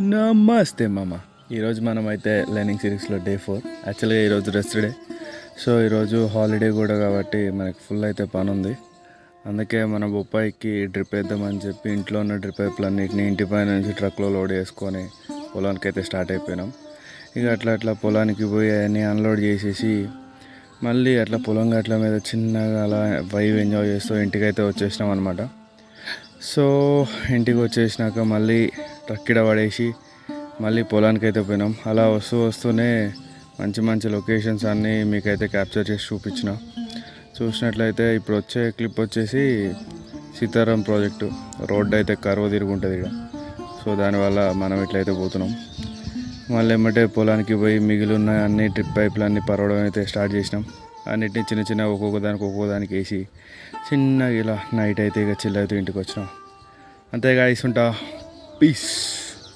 నమస్తే మామ. ఈరోజు మనమైతే లెర్నింగ్ సిరీస్లో డే 4. యాక్చువల్గా ఈరోజు రెస్ట్ డే. సో ఈరోజు హాలిడే కూడా కాబట్టి మనకి ఫుల్ అయితే పని ఉంది. అందుకే మన బొప్పాయికి డ్రిప్ వేద్దామని చెప్పి ఇంట్లో ఉన్న డ్రిప్ పైపులన్నింటినీ ఇంటి పైన నుంచి ట్రక్లో లోడ్ చేసుకొని పొలానికి అయితే స్టార్ట్ అయిపోయినాం. ఇక అట్లా పొలానికి పోయి అన్నీ అన్లోడ్ చేసేసి మళ్ళీ అట్లా పొలం గట్ల మీద చిన్నగా అలా వైవ్ ఎంజాయ్ చేస్తూ ఇంటికైతే వచ్చేసినాం అనమాట. సో ఇంటికి వచ్చేసినాక మళ్ళీ ట్రక్ ఇడ పడేసి మళ్ళీ పొలానికి అయితే పోయినాం. అలా వస్తూనే మంచి లొకేషన్స్ అన్నీ మీకైతే క్యాప్చర్ చేసి చూపించిన. చూసినట్లయితే ఇప్పుడు వచ్చే క్లిప్ వచ్చేసి సీతారాం ప్రాజెక్టు రోడ్డు అయితే కరువు తిరుగుంటుంది ఇక. సో దానివల్ల మనం ఇట్లయితే పోతున్నాం. మళ్ళీ ఎమ్మటే పొలానికి పోయి మిగిలిన అన్ని డ్రిప్ పైపులు అన్నీ పరవడం అయితే స్టార్ట్ చేసినాం. అన్నిటిని చిన్న ఒక్కొక్కదానికి వేసి చిన్నగా ఇలా నైట్ అయితే ఇక చిల్ అయితే ఇంటికి వచ్చినాం. అంతే గాయ్స్, ఉంటా. పీస్.